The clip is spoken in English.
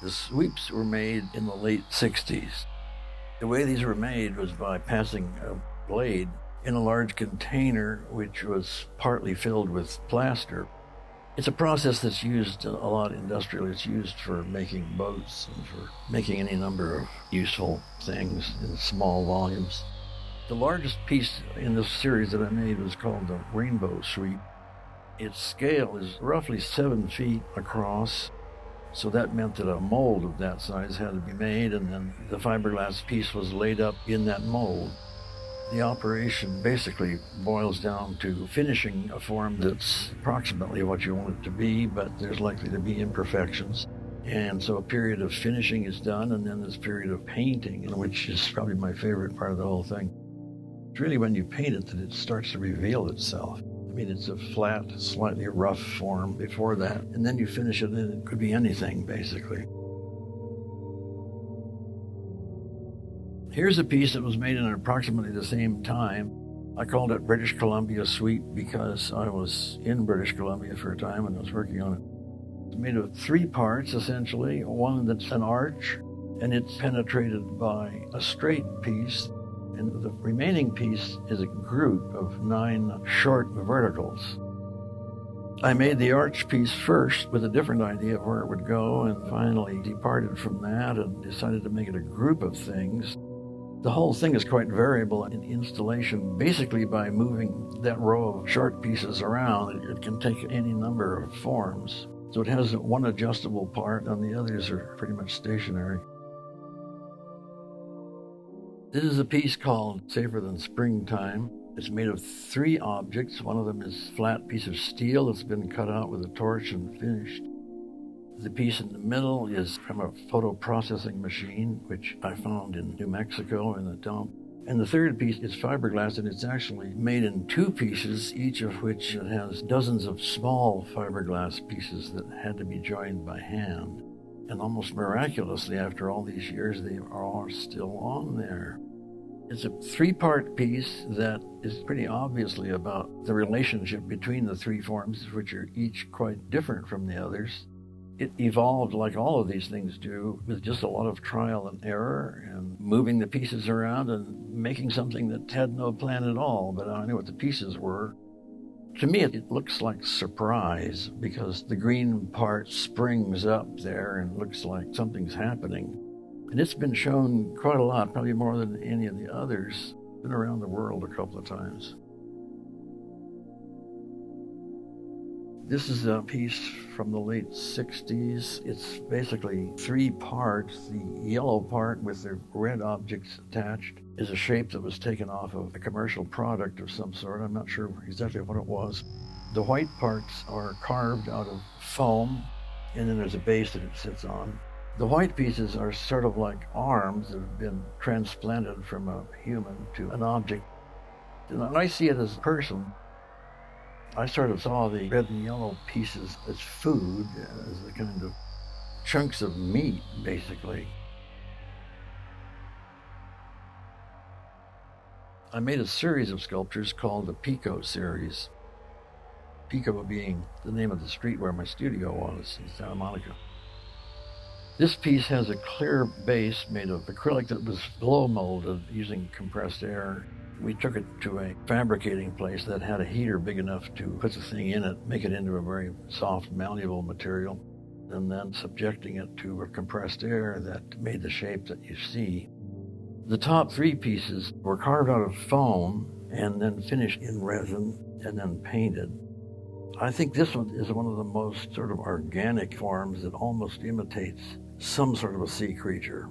The sweeps were made in the late 60s. The way these were made was by passing a blade in a large container which was partly filled with plaster. It's a process that's used a lot industrially. It's used for making boats and for making any number of useful things in small volumes. The largest piece in this series that I made was called the Rainbow Sweep. Its scale is roughly 7 feet across, so that meant that a mold of that size had to be made, and then the fiberglass piece was laid up in that mold. The operation basically boils down to finishing a form that's approximately what you want it to be, but there's likely to be imperfections. And so a period of finishing is done, and then this period of painting, which is probably my favorite part of the whole thing. It's really when you paint it that it starts to reveal itself. I mean, it's a flat, slightly rough form before that, and then you finish it, and it could be anything, basically. Here's a piece that was made in approximately the same time. I called it British Columbia Sweep because I was in British Columbia for a time and I was working on it. It's made of 3 parts, essentially. One that's an arch, and it's penetrated by a straight piece, and the remaining piece is a group of 9 short verticals. I made the arch piece first with a different idea of where it would go, and finally departed from that and decided to make it a group of things. The whole thing is quite variable in installation. Basically, by moving that row of short pieces around, it can take any number of forms. So it has one adjustable part, and the others are pretty much stationary. This is a piece called Safer Than Springtime. It's made of 3 objects. One of them is a flat piece of steel that's been cut out with a torch and finished. The piece in the middle is from a photo processing machine, which I found in New Mexico in a dump. And the third piece is fiberglass, and it's actually made in 2 pieces, each of which has dozens of small fiberglass pieces that had to be joined by hand. And almost miraculously, after all these years, they are all still on there. It's a 3-part piece that is pretty obviously about the relationship between the 3 forms, which are each quite different from the others. It evolved, like all of these things do, with just a lot of trial and error and moving the pieces around and making something that had no plan at all, but I knew what the pieces were. To me, it looks like surprise because the green part springs up there and looks like something's happening. And it's been shown quite a lot, probably more than any of the others. Been around the world a couple of times. This is a piece from the late 60s. It's basically 3 parts. The yellow part with the red objects attached is a shape that was taken off of a commercial product of some sort. I'm not sure exactly what it was. The white parts are carved out of foam, and then there's a base that it sits on. The white pieces are sort of like arms that have been transplanted from a human to an object. And I see it as a person. I sort of saw the red and yellow pieces as food, as a kind of chunks of meat, basically. I made a series of sculptures called the Pico Series. Pico being the name of the street where my studio was in Santa Monica. This piece has a clear base made of acrylic that was blow molded using compressed air. We took it to a fabricating place that had a heater big enough to put the thing in it, make it into a very soft, malleable material, and then subjecting it to a compressed air that made the shape that you see. The top 3 pieces were carved out of foam and then finished in resin and then painted. I think this one is one of the most sort of organic forms that almost imitates some sort of a sea creature.